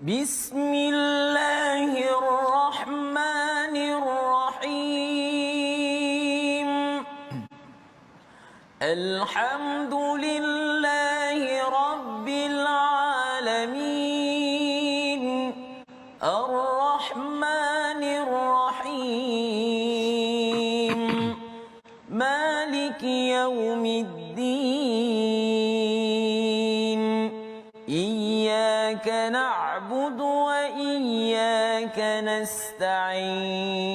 Bismillahirrahmanirrahim. Alhamdulillahi Rabbil Alamin. Ar-Rahmanir Rahim. Maliki Yawmiddin. Iyyaka na'budu wa iyyaka nasta'in.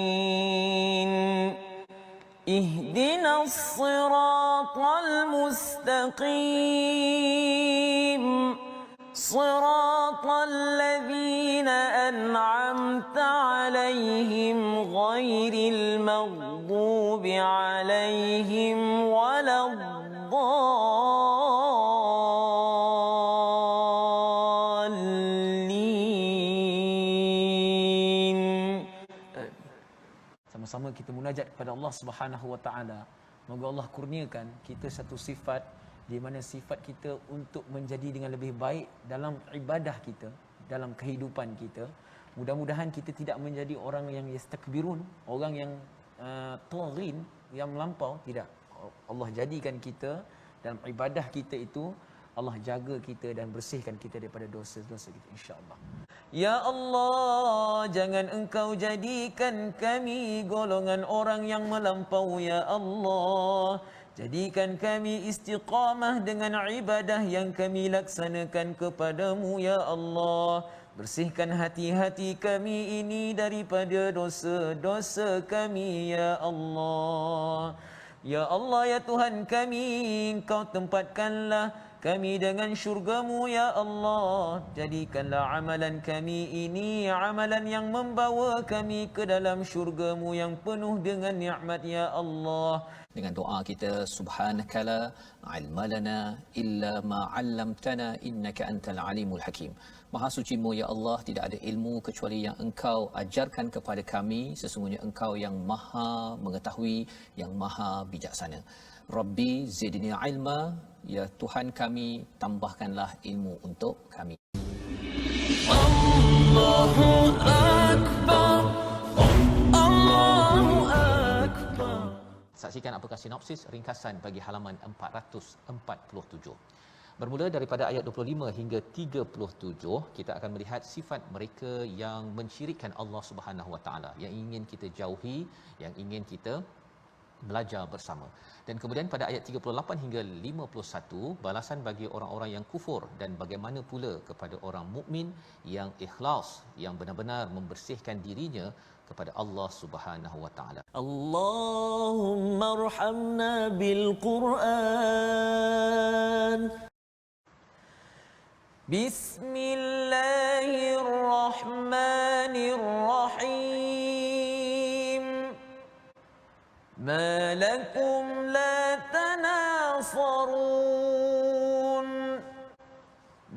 اهدنا الصراط المستقيم صراط الذين أنعمت عليهم غير المغضوب عليهم ولا الضالين. Sama-sama kita munajat kepada Allah Subhanahu Wa Taala. Moga Allah kurniakan kita satu sifat di mana sifat kita untuk menjadi dengan lebih baik dalam ibadah kita, dalam kehidupan kita. Mudah-mudahan kita tidak menjadi orang yang yastakbirun, orang yang taghin, yang melampau. Tidak. Allah jadikan kita dalam ibadah kita itu, Allah jaga kita dan bersihkan kita daripada dosa-dosa kita, insya-Allah. Ya Allah, jangan Engkau jadikan kami golongan orang yang melampau, ya Allah. Jadikan kami istiqamah dengan ibadah yang kami laksanakan kepadamu, ya Allah. Bersihkan hati-hati kami ini daripada dosa-dosa kami, ya Allah. Ya Allah, ya Tuhan kami, Engkau tempatkanlah kami dengan syurga-Mu, ya Allah. Jadikanlah amalan kami ini amalan yang membawa kami ke dalam syurga-Mu yang penuh dengan nikmat, ya Allah. Dengan doa kita, subhanakala ilma lana illa ma 'allamtana innaka antal alimul hakim. Maha suci-Mu, ya Allah, tidak ada ilmu kecuali yang Engkau ajarkan kepada kami. Sesungguhnya Engkau yang maha mengetahui, yang maha bijaksana. Rabbi zidni ilma, ya Tuhan kami, tambahkanlah ilmu untuk kami. Allahu Akbar. Allahu Akbar. Saksikan apakah sinopsis ringkasan bagi halaman 447. Bermula daripada ayat 25 hingga 37, kita akan melihat sifat mereka yang mensyirikkan Allah Subhanahu Wa Taala, yang ingin kita jauhi, yang ingin kita belajar bersama. Dan kemudian pada ayat 38 hingga 51, balasan bagi orang-orang yang kufur dan bagaimana pula kepada orang mukmin yang ikhlas, yang benar-benar membersihkan dirinya kepada Allah Subhanahu Wa Taala. Allahumma arhamna bil Quran. Bismillahirrahmanirrahim. Ma lakum la tanasarun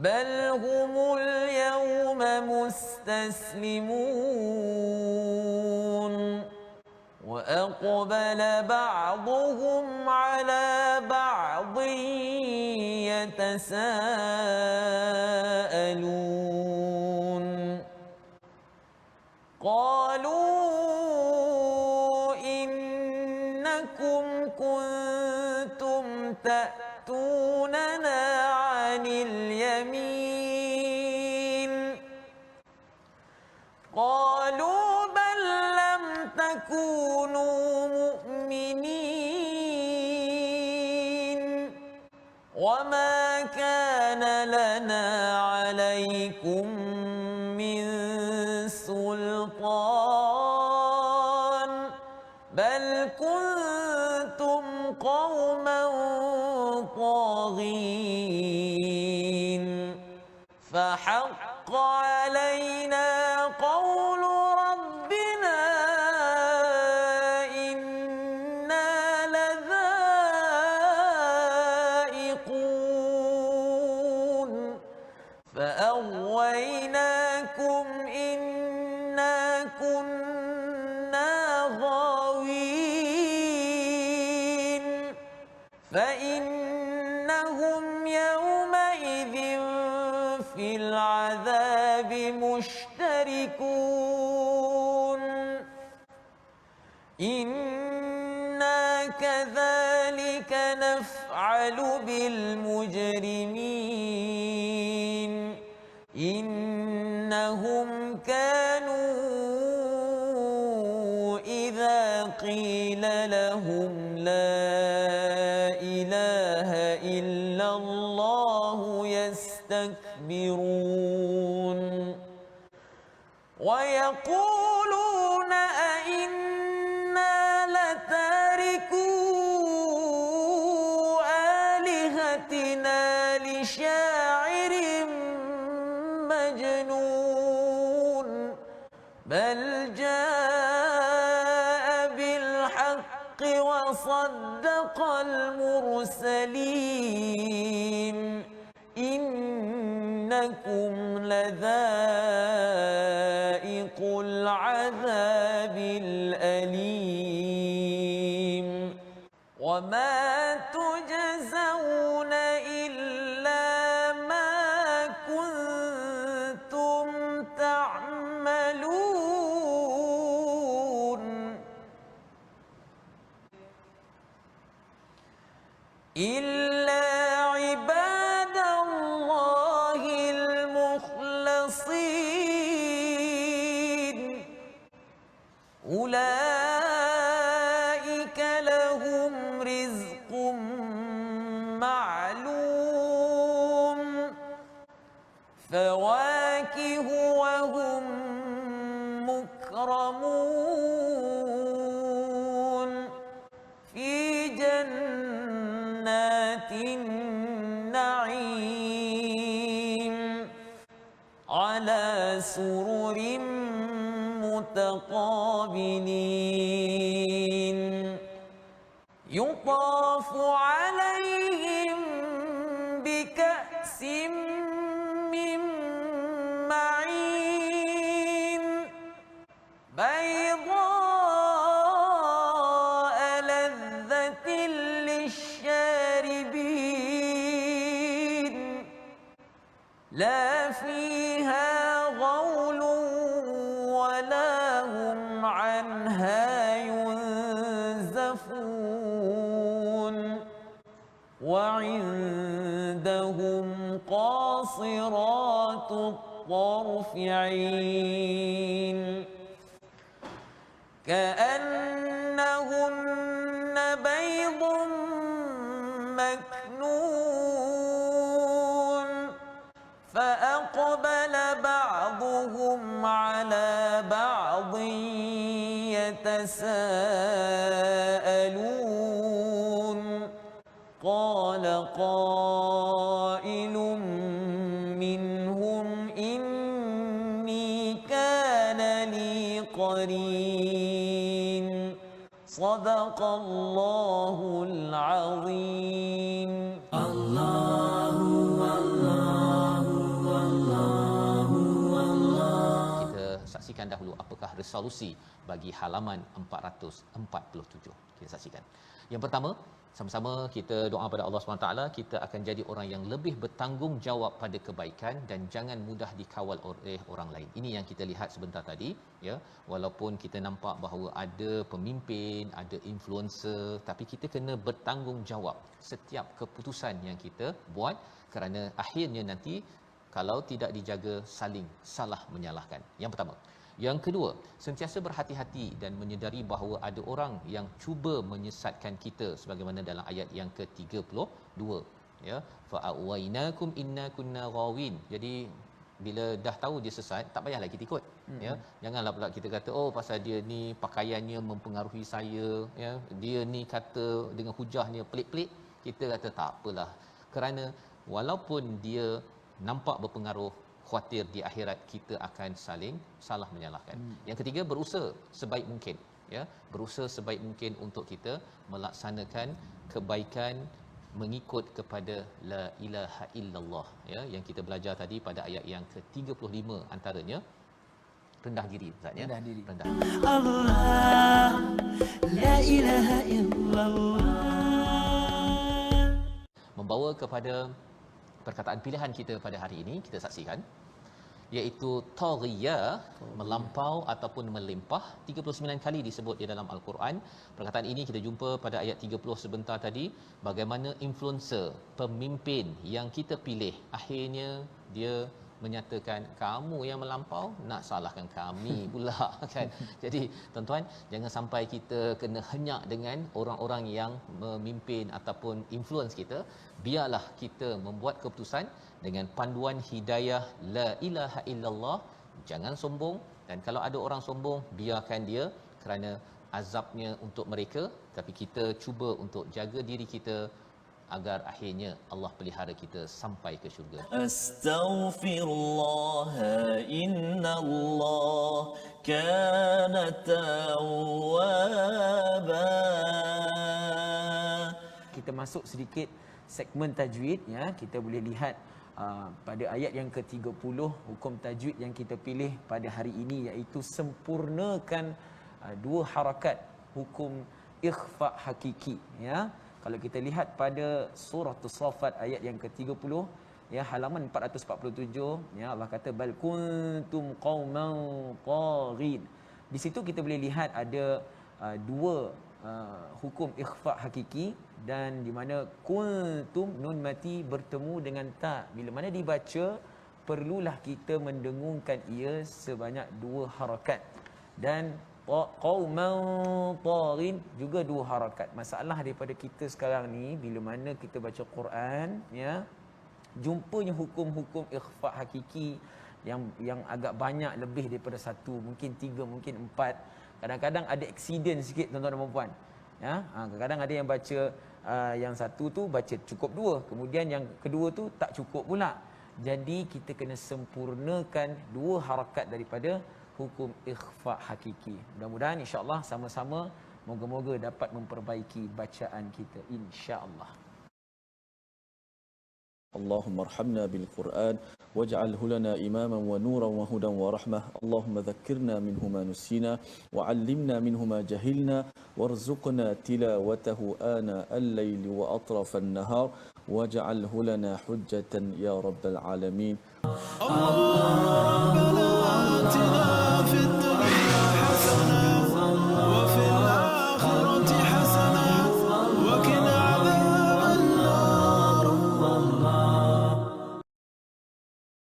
bal humul yawma mustaslimun wa aqbala ba'duhum ala ba'din yatasaalun qalu innakum kuntum ta'tunana 'anil yamin qalu bal lam takunu mu'minin wama kana lana 'alaykum min sultan bal kuntum qauman طاغين فحق علينا قول ربنا إنا لذائقون فأغويناكم إنا كنا غاوين فإنهم يومئذ في العذاب بمشتركون إنا كذلك نفعل بالمجرمين إنهم كانوا إذا قيل لهم لا إله إلا الله يستكبرون ويقولون أئنا لتاركو آلهتنا لشاعر مجنون بل جاء بالحق وصدق المرسلين إنكم لذائق العذاب الأليم وما تجزون إلا ما كنتم تعملون إلا عباد الله المخلصين أولئك لهم رزق معلوم فواكه وهم مكرمون في جنات النعيم على سرر متقابلين يطاف عليهم بكأس من معين بيضاء لذة للشاربين لا فيها غول ولا هم عنها ينزفون وعندهم قاصرات الطرف عين كأنهن بيض مكنون فأقبل بعضهم على بعض يتساءلون قال قائل منهم إني كان لي قرين صدق الله العظيم Kita saksikan dahulu apakah resolusi bagi halaman 447. Kita saksikan. Yang pertama, sama-sama kita doa pada Allah SWT, kita akan jadi orang yang lebih bertanggungjawab pada kebaikan dan jangan mudah dikawal oleh orang lain. Ini yang kita lihat sebentar tadi, ya. Walaupun kita nampak bahawa ada pemimpin, ada influencer, tapi kita kena bertanggungjawab setiap keputusan yang kita buat, kerana akhirnya nanti kalau tidak dijaga saling salah menyalahkan. Yang pertama. Yang kedua, sentiasa berhati-hati dan menyedari bahawa ada orang yang cuba menyesatkan kita sebagaimana dalam ayat yang ke-32, ya, fa'awainakum inna kunna ghawin. Jadi bila dah tahu dia sesat, tak payahlah kita ikut, ya. Janganlah pula kita kata oh pasal dia ni pakaiannya mempengaruhi saya, ya, dia ni kata dengan hujahnya pelik-pelik, kita kata tak apalah, kerana walaupun dia nampak berpengaruh, khawatir di akhirat kita akan saling salah menyalahkan. Yang ketiga, berusaha sebaik mungkin, ya, berusaha sebaik mungkin untuk kita melaksanakan kebaikan mengikut kepada la ilaha illallah, ya, yang kita belajar tadi pada ayat yang ke-35 antaranya rendah diri, Ustaz, ya, rendah diri. rendah. Allah la ilaha illallah. Membawa kepada perkataan pilihan kita pada hari ini, kita saksikan iaitu taghiya, melampau ataupun melimpah. 39 kali disebut di dalam al-Quran. Perkataan ini kita jumpa pada ayat 30 sebentar tadi, bagaimana influencer, pemimpin yang kita pilih akhirnya dia menyatakan kamu yang melampau nak salahkan kami pula kan. Jadi tuan-tuan, jangan sampai kita kena henyak dengan orang-orang yang memimpin ataupun influence kita. Biarlah kita membuat keputusan dengan panduan hidayah la ilaha illallah. Jangan sombong, dan kalau ada orang sombong, biarkan dia, kerana azabnya untuk mereka, tapi kita cuba untuk jaga diri kita agar akhirnya Allah pelihara kita sampai ke syurga. Astaghfirullah, innallah kana tawwaba. Kita masuk sedikit segmen tajwid ya. Kita boleh lihat pada ayat yang ke-30 hukum tajwid yang kita pilih pada hari ini, iaitu sempurnakan dua harakat hukum ikhfa hakiki ya. Kalau kita lihat pada surah As-Saffat ayat yang ke-30 ya, halaman 447 ya, Allah kata bal kuntum qauman taghin. Di situ kita boleh lihat ada dua hukum ikhfa hakiki, dan di mana kuntum nun mati bertemu dengan ta, bila mana dibaca perlulah kita mendengungkan ia sebanyak dua harakat, dan qauman taghin juga dua harakat. Masalah daripada kita sekarang ni, bila mana kita baca Quran ya, jumpanya hukum-hukum ikhfa hakiki yang agak banyak, lebih daripada satu, mungkin tiga, mungkin empat. Kadang-kadang ada accident sikit tuan-tuan dan puan ya. Kadang-kadang ada yang baca yang satu tu baca cukup dua, kemudian yang kedua tu tak cukup pula. Jadi kita kena sempurnakan dua harakat daripada hukum ikhfa hakiki. Mudah-mudahan insya-Allah sama-sama, moga-moga dapat memperbaiki bacaan kita insya-Allah. اللهم ارحمنا بالقرآن واجعله لنا إماما ونورا وهدى ورحمة. اللهم ذكرنا منه ما نسينا وعلمنا منه ما جهلنا وارزقنا تلاوته آناء الليل وأطراف النهار واجعله لنا حجة يا رب العالمين. ربنا آتنا في الدنيا